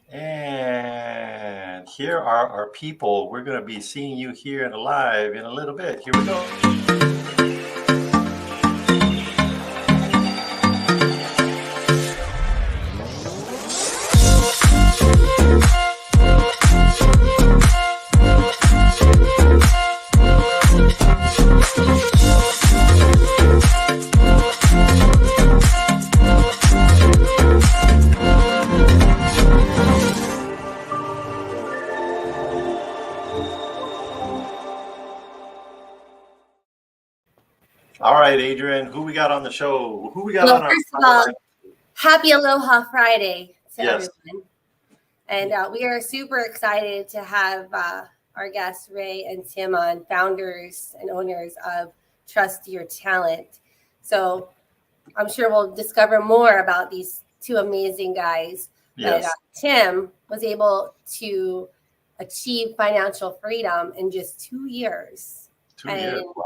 And here are our people. We're going to be seeing you here live in a little bit. Here we go. All right, Adrian, who we got on the show? Who we got on our first of all, happy Aloha Friday to Yes. everyone. And we are super excited to have our guests, Rey and Tim, on, founders and owners of Trust Your Talent. So I'm sure we'll discover more about these two amazing guys. Yes. But Tim was able to achieve financial freedom in just 2 years. 2 years, wow.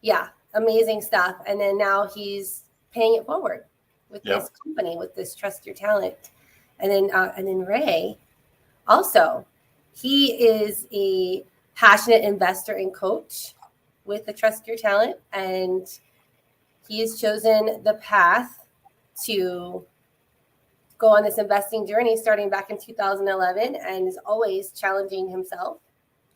Yeah, amazing stuff. And then now he's paying it forward with this company, with this Trust Your Talent. And then Rey, also, he is a passionate investor and coach with the Trust Your Talent, and he has chosen the path to go on this investing journey starting back in 2011, and is always challenging himself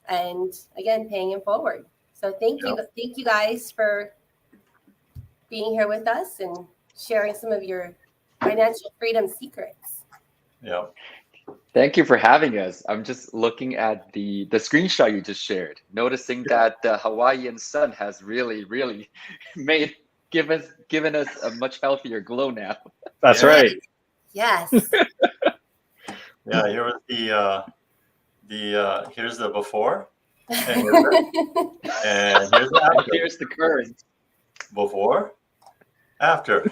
and again paying it forward. So thank you guys for being here with us and sharing some of your financial freedom secrets. Yeah. Thank you for having us. I'm just looking at the screenshot you just shared, noticing that the Hawaiian sun has really given us a much healthier glow now. That's right. Yes. Yeah, here was here's the before. And here's the after. Here's the current. Before, after.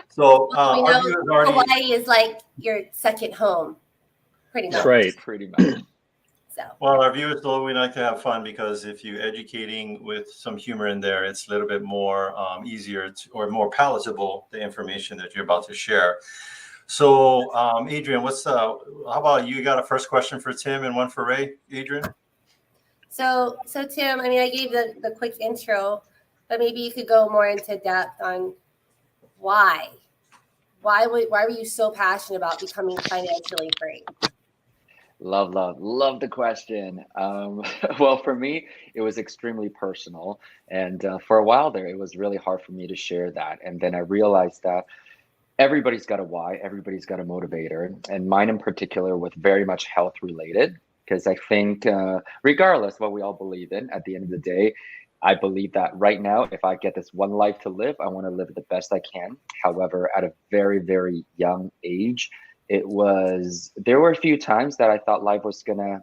So we know Hawaii is like your second home, pretty much. That's right. Pretty much. So. Well, our viewers, though, we like to have fun, because if you're educating with some humor in there, it's a little bit more easier or more palatable, the information that you're about to share. So, Adrian, how about you got a first question for Tim and one for Rey, Adrian? So Tim, I mean, I gave the quick intro, but maybe you could go more into depth on why were you so passionate about becoming financially free? Love the question. Well, for me, it was extremely personal. And for a while there, it was really hard for me to share that. And then I realized that everybody's got a why, everybody's got a motivator. And mine in particular was very much health related, because I think regardless what we all believe in, at the end of the day, I believe that right now, if I get this one life to live, I want to live it the best I can. However, at a very, very young age, there were a few times that I thought life was gonna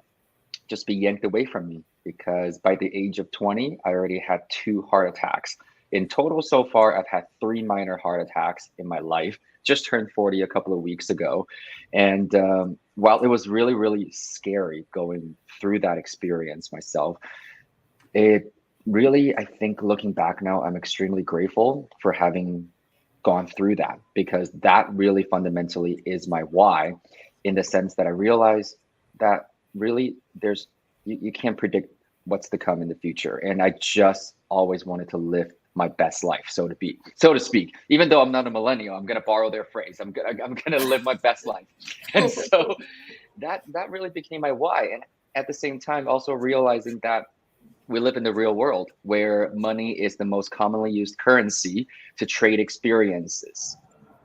just be yanked away from me, because by the age of 20, I already had 2 heart attacks. In total, so far, I've had 3 minor heart attacks in my life. Just turned 40 a couple of weeks ago. And while it was really, really scary going through that experience myself, it really, I think looking back now, I'm extremely grateful for having gone through that, because that really fundamentally is my why, in the sense that I realized that really you can't predict what's to come in the future. And I just always wanted to live my best life, so to speak. Even though I'm not a millennial, I'm gonna borrow their phrase. I'm gonna live my best life. And so that really became my why. And at the same time, also realizing that we live in the real world, where money is the most commonly used currency to trade experiences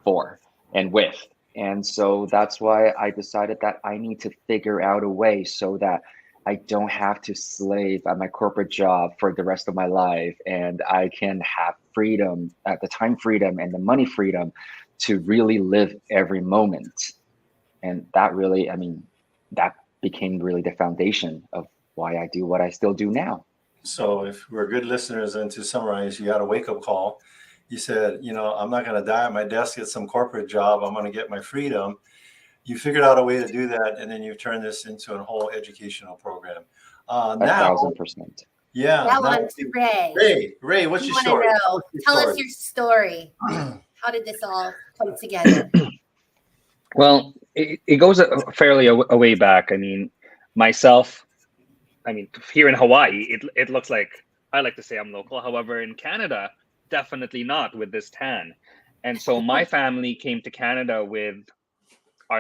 for and with. And so that's why I decided that I need to figure out a way so that I don't have to slave at my corporate job for the rest of my life, and I can have freedom, the time freedom and the money freedom, to really live every moment. And that really, that became really the foundation of why I do what I still do now. So if we're good listeners, and to summarize, you had a wake-up call. You said, I'm not going to die at my desk at some corporate job. I'm going to get my freedom. You figured out a way to do that, and then you've turned this into a whole educational program. 1,000%. Yeah. Now on to Rey, what's your story? Tell us your story. How did this all come together? Well, it goes fairly a way back. I mean, myself, I mean, here in Hawaii, it looks like I like to say I'm local. However, in Canada, definitely not with this tan. And so my family came to Canada with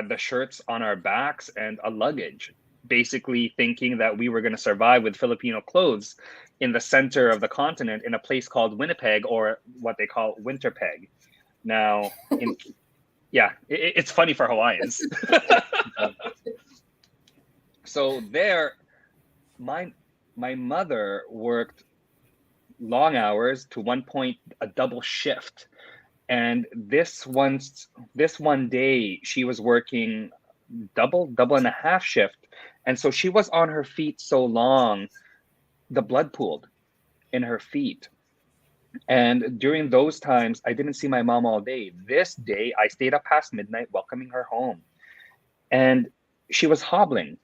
the shirts on our backs and a luggage, basically thinking that we were going to survive with Filipino clothes in the center of the continent in a place called Winnipeg, or what they call Winterpeg. Now, it's funny for Hawaiians. So there, my mother worked long hours, to one point a double shift, and this one day she was working double and a half shift, and so she was on her feet so long the blood pooled in her feet. And during those times I didn't see my mom all day. This day I stayed up past midnight welcoming her home, and she was hobbling.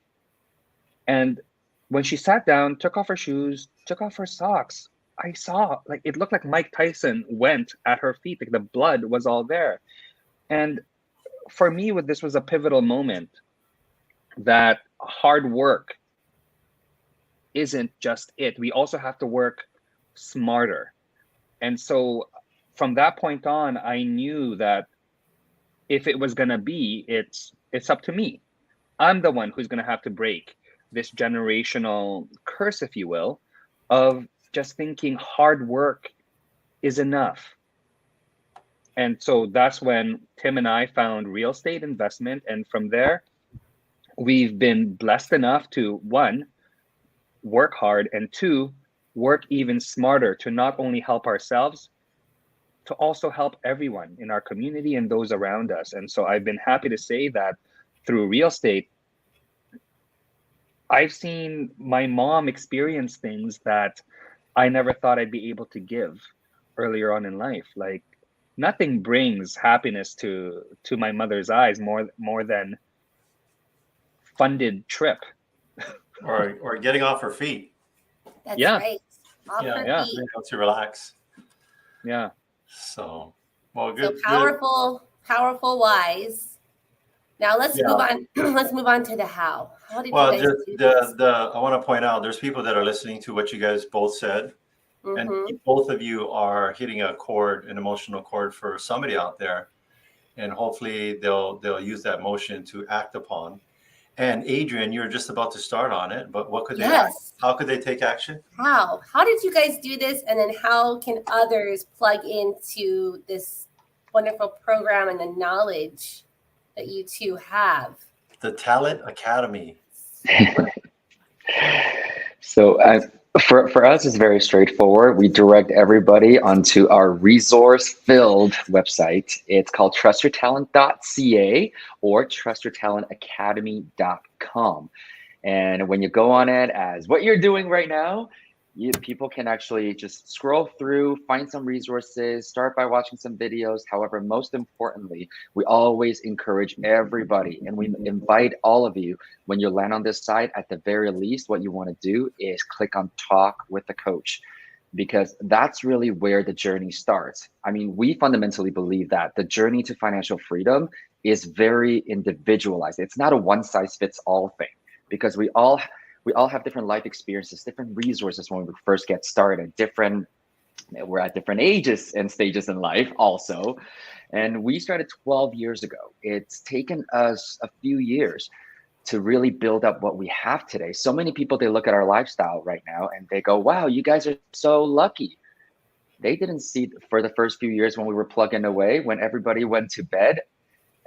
And when she sat down, took off her shoes, took off her socks, I saw, like, it looked like Mike Tyson went at her feet. Like, the blood was all there. And for me, this was a pivotal moment, that hard work isn't just it. We also have to work smarter. And so from that point on, I knew that if it was going to be, it's up to me. I'm the one who's going to have to break this generational curse, if you will, of just thinking hard work is enough. And so that's when Tim and I found real estate investment. And from there, we've been blessed enough to, one, work hard, and two, work even smarter to not only help ourselves, to also help everyone in our community and those around us. And so I've been happy to say that through real estate, I've seen my mom experience things that I never thought I'd be able to give earlier on in life. Like, nothing brings happiness to my mother's eyes more than funded trip. or getting off her feet. That's Yeah. right. Off her feet. To relax. Yeah. So, well, So good. powerful, wise. Now let's move on. Let's move on to the how. How did you guys do this? I want to point out, there's people that are listening to what you guys both said, and both of you are hitting an emotional chord for somebody out there, and hopefully they'll use that motion to act upon. And Adrian, you're just about to start on it, but what could they? How could they take action? How did you guys do this, and then how can others plug into this wonderful program and the knowledge that you two have? The Talent Academy. So for us, it's very straightforward. We direct everybody onto our resource-filled website. It's called trustyourtalent.ca or trustyourtalentacademy.com. And when you go on it, as what you're doing right now, people can actually just scroll through, find some resources, start by watching some videos. However, most importantly, we always encourage everybody, and we invite all of you, when you land on this site, at the very least, what you want to do is click on Talk with the Coach, because that's really where the journey starts. I mean, we fundamentally believe that the journey to financial freedom is very individualized. It's not a one-size-fits-all thing, because we all have different life experiences, different resources when we first get started, we're at different ages and stages in life also. And we started 12 years ago. It's taken us a few years to really build up what we have today. So many people, they look at our lifestyle right now and they go, wow, you guys are so lucky. They didn't see for the first few years when we were plugging away, when everybody went to bed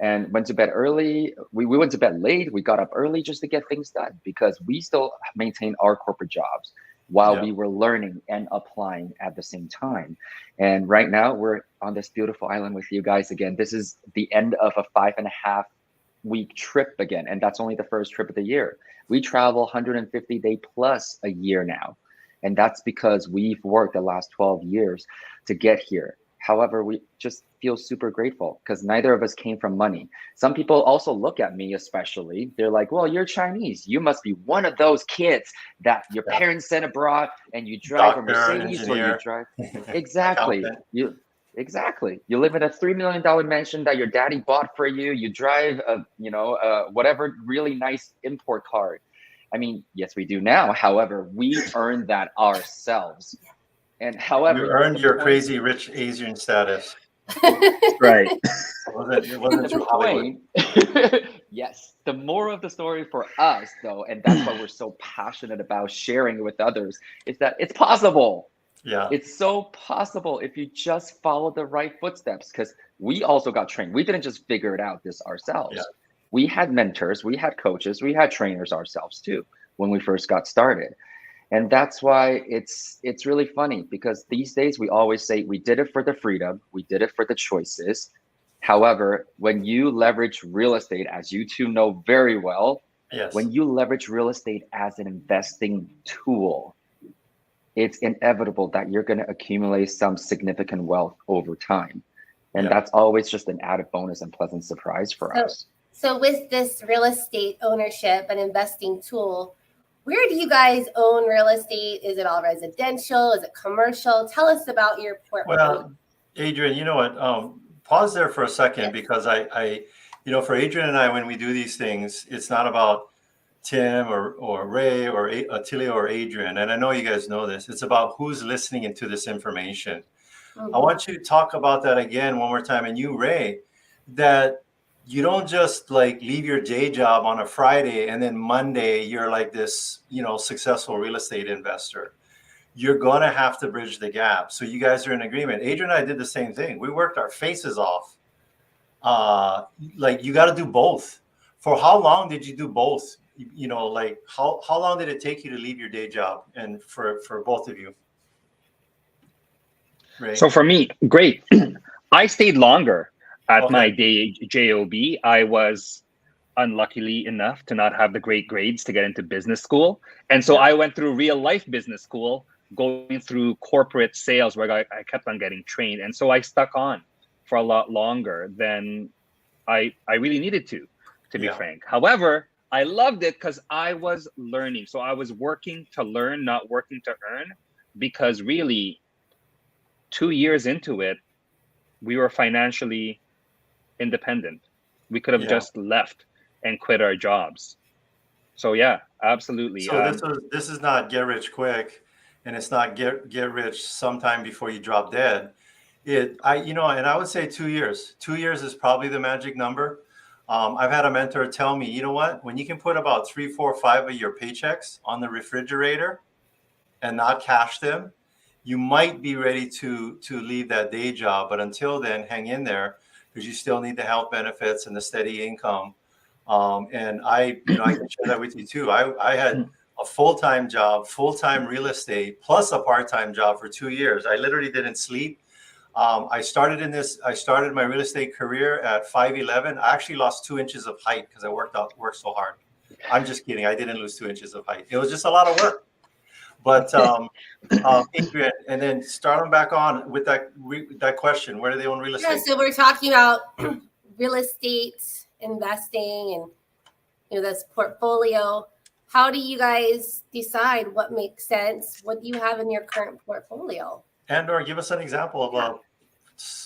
early. We went to bed late. We got up early just to get things done, because we still maintain our corporate jobs while we were learning and applying at the same time. And right now we're on this beautiful island with you guys again. This is the end of a 5.5-week trip again. And that's only the first trip of the year. We travel 150 day plus a year now. And that's because we've worked the last 12 years to get here. However, we just feel super grateful because neither of us came from money. Some people also look at me, especially, they're like, well, you're Chinese. You must be one of those kids that your parents sent abroad and you drive a Mercedes, or you drive. Exactly. Exactly. You live in a $3 million mansion that your daddy bought for you. You drive whatever really nice import car. I mean, yes, we do now. However, we earned that ourselves. And however, You earned the your point, crazy rich Asian status. Right. It wasn't the through Hollywood. point, yes, the moral of the story for us, though, and that's why we're so passionate about sharing it with others, is that it's possible. Yeah. It's so possible if you just follow the right footsteps, because we also got trained. We didn't just figure it out this ourselves. Yeah. We had mentors, we had coaches, we had trainers ourselves too when we first got started. And that's why it's really funny, because these days we always say we did it for the freedom, we did it for the choices. However, when you leverage real estate, as you two know very well, Yes. when you leverage real estate as an investing tool, it's inevitable that you're going to accumulate some significant wealth over time. And that's always just an added bonus and pleasant surprise for us. So with this real estate ownership and investing tool, where do you guys own real estate? Is it all residential? Is it commercial? Tell us about your portfolio. Well, Adrian, you know what? Pause there for a second, because I, for Adrian and I, when we do these things, it's not about Tim or Ray or Attilio or Adrian. And I know you guys know this. It's about who's listening into this information. I want you to talk about that again one more time. And you, Ray, that you don't just like leave your day job on a Friday and then Monday you're like this, successful real estate investor. You're going to have to bridge the gap. So you guys are in agreement. Adrian and I did the same thing. We worked our faces off. Like you got to do both. For how long did you do both? Like how long did it take you to leave your day job? And for both of you? Ray? So for me, great. I stayed longer at Okay. my day job. I was unluckily enough to not have the great grades to get into business school. And so Yeah. I went through real life business school, going through corporate sales where I kept on getting trained. And so I stuck on for a lot longer than I really needed to be Yeah. frank. However, I loved it because I was learning. So I was working to learn, not working to earn, because really 2 years into it, we were financially independent. We could have just left and quit our jobs. So yeah, absolutely. So this is not get rich quick, and it's not get rich sometime before you drop dead. And I would say 2 years. 2 years is probably the magic number. I've had a mentor tell me, you know what, when you can put about 3, 4, 5 of your paychecks on the refrigerator and not cash them, you might be ready to leave that day job. But until then, hang in there, because you still need the health benefits and the steady income. And I can share that with you too. I had a full-time job, full-time real estate, plus a part-time job for 2 years. I literally didn't sleep. I started my real estate career at 5'11". I actually lost 2 inches of height because I worked so hard. I'm just kidding. I didn't lose 2 inches of height. It was just a lot of work. But Adrian, and then start them back on with that question. Where do they own real estate? Yeah, so we're talking about real estate investing and this portfolio. How do you guys decide what makes sense? What do you have in your current portfolio? And or give us an example of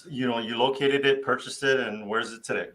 you located it, purchased it, and where's it today?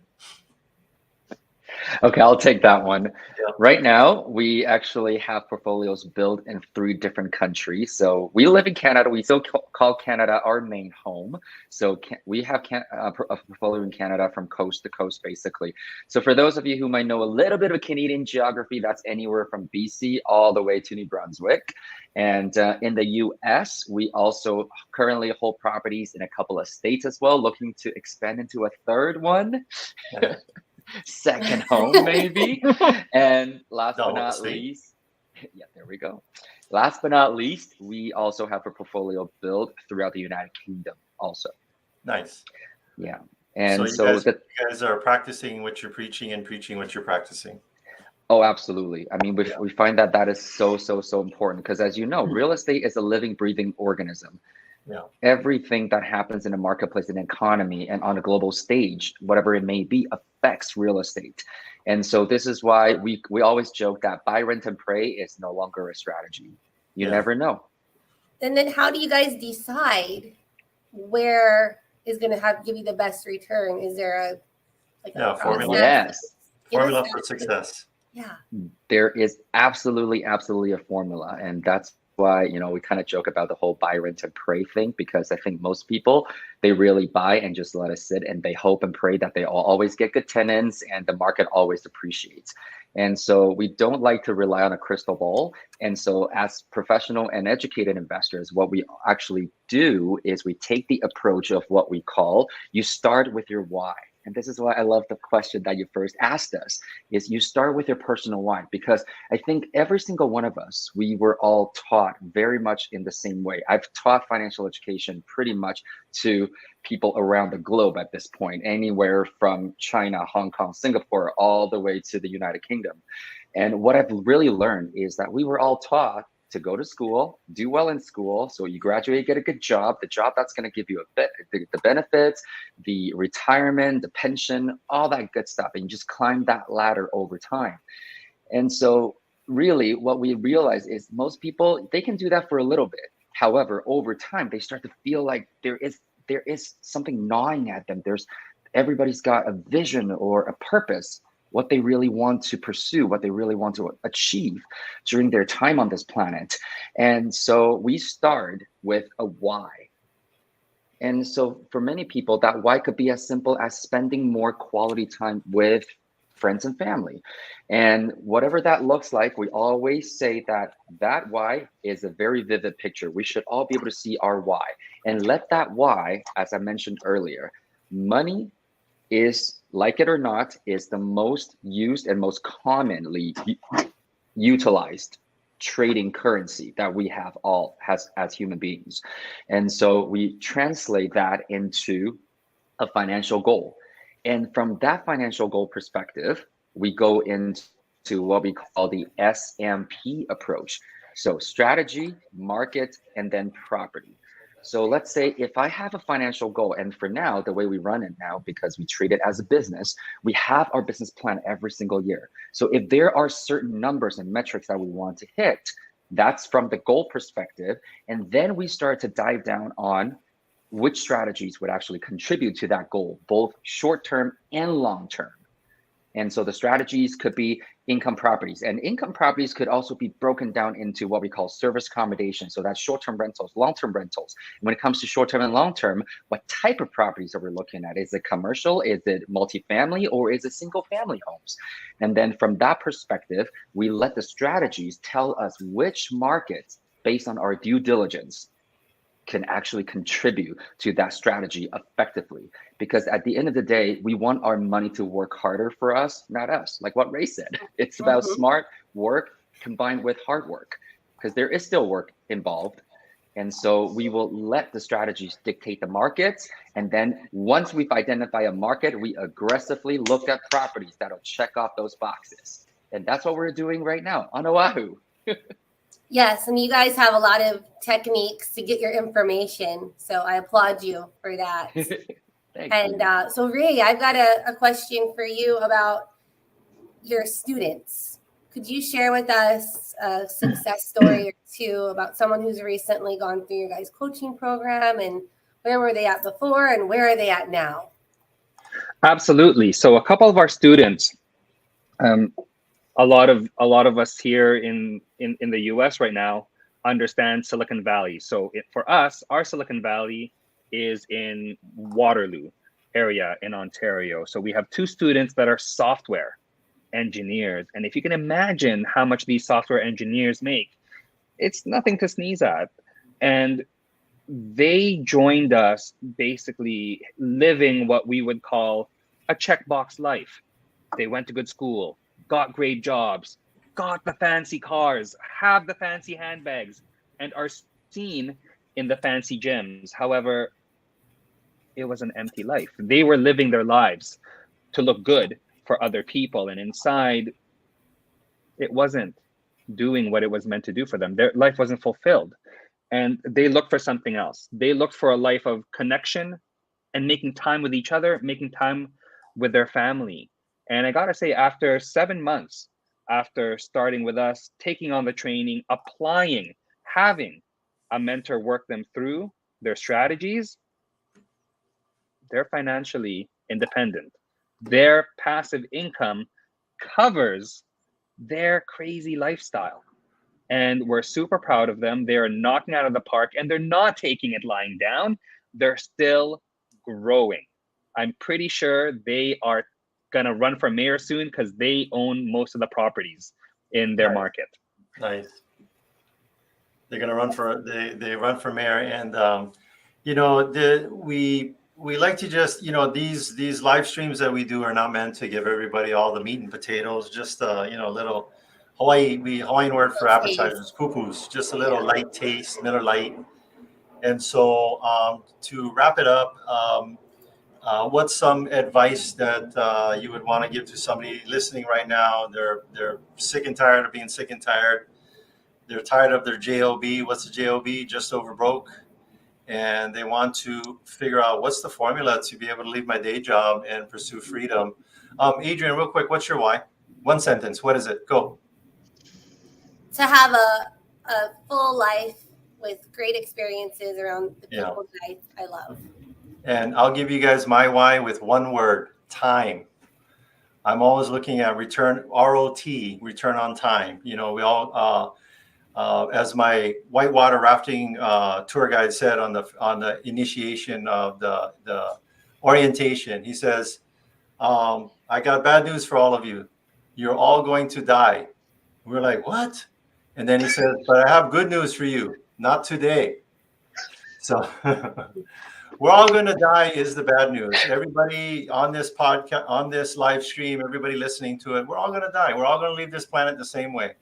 Okay, I'll take that one. Yeah. Right now, we actually have portfolios built in 3 different countries. So we live in Canada. We still call Canada our main home. So we have a portfolio in Canada from coast to coast, basically. So for those of you who might know a little bit of Canadian geography, that's anywhere from BC all the way to New Brunswick. And in the US, we also currently hold properties in a couple of states as well, looking to expand into a 3rd one. Yeah. Second home, maybe. And last but not least, yeah, there we go. Last but not least, we also have a portfolio built throughout the United Kingdom also. Nice. Yeah. And so you guys are practicing what you're preaching and preaching what you're practicing. Oh, absolutely. I mean, we find that is so important, because as you know, real estate is a living, breathing organism. Yeah. Everything that happens in a marketplace and economy and on a global stage, whatever it may be, affects real estate. And so this is why we always joke that buy, rent, and pray is no longer a strategy. You never know. And then how do you guys decide where is going to give you the best return? Is there a formula? Yes. Formula for success. Yeah. There is absolutely a formula, and that's why, you know, we kind of joke about the whole buy, rent, and pray thing, because I think most people, they really buy and just let it sit, and they hope and pray that they always get good tenants and the market always appreciates. And so we don't like to rely on a crystal ball. And so as professional and educated investors, what we actually do is we take the approach of what we call, you start with your why. And this is why I love the question that you first asked us, is you start with your personal why, because I think every single one of us, we were all taught very much in the same way. I've taught financial education pretty much to people around the globe at this point, anywhere from China, Hong Kong, Singapore, all the way to the United Kingdom. And what I've really learned is that we were all taught to go to school, do well in school, so you graduate, get a good job, the job that's going to give you the benefits, the retirement, the pension, all that good stuff, and you just climb that ladder over time. And so really what we realize is most people, they can do that for a little bit. However, over time, they start to feel like there is something gnawing at them. Everybody's got a vision or a purpose, what they really want to pursue, what they really want to achieve during their time on this planet. And so we start with a why. And so for many people, that why could be as simple as spending more quality time with friends and family. And whatever that looks like, we always say that why is a very vivid picture. We should all be able to see our why, and let that why, as I mentioned earlier, money is, like it or not, is the most used and most commonly utilized trading currency that we have as human beings. And so we translate that into a financial goal. And from that financial goal perspective, we go into what we call the SMP approach. So strategy, market, and then property. So let's say if I have a financial goal, and for now, the way we run it now, because we treat it as a business, we have our business plan every single year. So if there are certain numbers and metrics that we want to hit, that's from the goal perspective. And then we start to dive down on which strategies would actually contribute to that goal, both short-term and long-term. And so the strategies could be income properties, and income properties could also be broken down into what we call service accommodation. So that's short-term rentals, long-term rentals. And when it comes to short-term and long-term, what type of properties are we looking at? Is it commercial? Is it multifamily? Or is it single-family homes? And then from that perspective, we let the strategies tell us which markets, based on our due diligence, can actually contribute to that strategy effectively. Because at the end of the day, we want our money to work harder for us, not us. Like what Ray said, it's about smart work combined with hard work, because there is still work involved. And so we will let the strategies dictate the markets. And then once we've identified a market, we aggressively look at properties that'll check off those boxes. And that's what we're doing right now on Oahu. Yes, and you guys have a lot of techniques to get your information, so I applaud you for that. And so Ray, I've got a question for you about your students. Could you share with us a success story or two about someone who's recently gone through your guys' coaching program, and where were they at before and where are they at now? Absolutely. So a couple of our students, a lot of us here in the US right now understand Silicon Valley. So for us, our Silicon Valley is in Waterloo area in Ontario. So we have two students that are software engineers. And if you can imagine how much these software engineers make, it's nothing to sneeze at. And they joined us basically living what we would call a checkbox life. They went to good school, got great jobs, got the fancy cars, have the fancy handbags, and are seen in the fancy gyms. However, it was an empty life. They were living their lives to look good for other people, and inside, it wasn't doing what it was meant to do for them. Their life wasn't fulfilled, and they looked for something else. They looked for a life of connection and making time with each other, making time with their family. And I gotta say, after 7 months, after starting with us, taking on the training, applying, having a mentor work them through their strategies, They're financially independent. Their passive income covers their crazy lifestyle. And we're super proud of them. They're knocking out of the park, and they're not taking it lying down. They're still growing. I'm pretty sure they are going to run for mayor soon because they own most of the properties in their market. Nice. They're going to run for they run for mayor, and you know, we like to just, you know, these live streams that we do are not meant to give everybody all the meat and potatoes. Just you know, a little Hawaiian word for appetizers, pupus, just a little light taste, Miller Lite. And so to wrap it up, what's some advice that you would want to give to somebody listening right now? They're sick and tired of being sick and tired. They're tired of their job. What's the job? Just over broke. And they want to figure out what's the formula to be able to leave my day job and pursue freedom. Adrian, real quick, what's your why? One sentence. What is it? Go. To have a full life with great experiences around the people that I love. And I'll give you guys my why with one word: time. I'm always looking at return, ROT, return on time. You know, we all, as my whitewater rafting tour guide said on the initiation of the orientation, he says, I got bad news for all of you. You're all going to die. We're like, what? And then he says, but I have good news for you. Not today. So we're all going to die is the bad news. Everybody on this podcast, on this live stream, everybody listening to it, we're all going to die. We're all going to leave this planet the same way.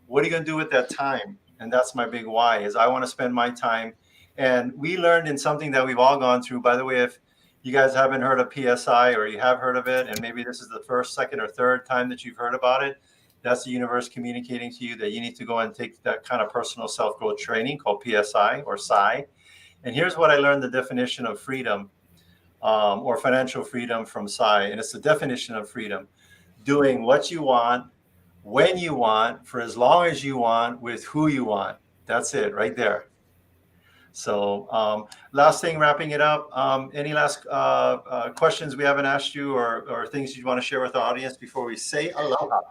What are you going to do with that time? And that's my big why, is I want to spend my time. And we learned in something that we've all gone through. By the way, if you guys haven't heard of PSI, or you have heard of it, and maybe this is the first, second, or third time that you've heard about it, that's the universe communicating to you that you need to go and take that kind of personal self-growth training called PSI or Tsai. And here's what I learned: the definition of freedom, or financial freedom, from Tsai. And it's the definition of freedom: doing what you want, when you want, for as long as you want, with who you want. That's it right there. So last thing, wrapping it up, any last questions we haven't asked you, or things you want to share with the audience before we say aloha?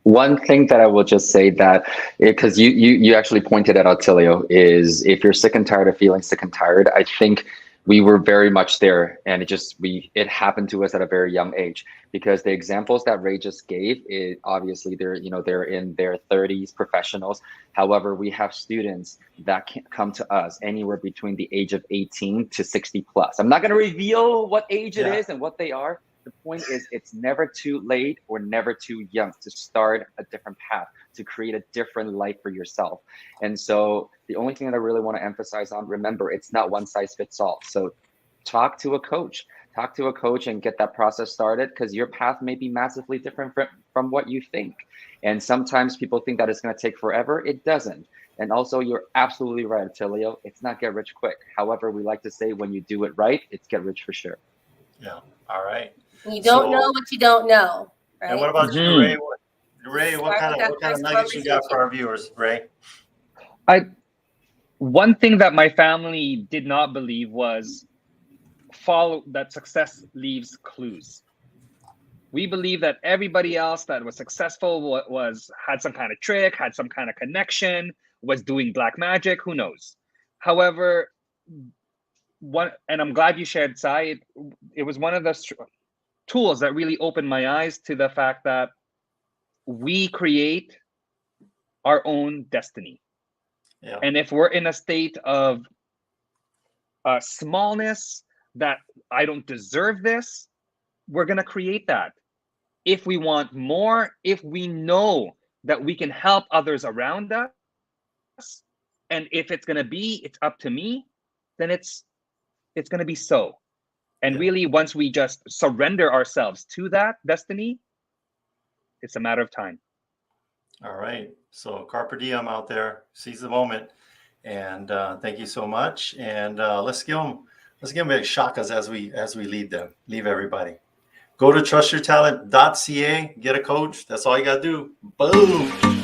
One thing that I will just say, that because you actually pointed at Attilio, is if you're sick and tired of feeling sick and tired, I think we were very much there, and it happened to us at a very young age, because the examples that Rey just gave, obviously they're in their 30s, professionals. However, we have students that can come to us anywhere between the age of 18 to 60 plus. I'm not going to reveal what age it is and what they are. The point is, it's never too late or never too young to start a different path, to create a different life for yourself. And so the only thing that I really want to emphasize on, remember, it's not one size fits all. So talk to a coach and get that process started, because your path may be massively different from what you think. And sometimes people think that it's going to take forever. It doesn't. And also, you're absolutely right, Attilio. It's not get rich quick. However, we like to say, when you do it right, it's get rich for sure. Yeah. All right. You don't know what you don't know, right? And what about you, Rey? Rey, what kind of nuggets you got for our viewers, Rey? One thing that my family did not believe was follow that success leaves clues. We believe that everybody else that was successful had some kind of trick, had some kind of connection, was doing black magic, who knows. However, and I'm glad you shared Tsai, it was one of the tools that really opened my eyes to the fact that we create our own destiny. Yeah. And if we're in a state of smallness, that I don't deserve this, we're going to create that. If we want more, if we know that we can help others around us, and if it's going to be, it's up to me, then it's going to be so. And really, once we just surrender ourselves to that destiny, it's a matter of time. All right. So carpe diem out there, seize the moment. And thank you so much. And let's give them big shakas as we leave everybody. Go to trustyourtalent.ca, get a coach. That's all you got to do. Boom.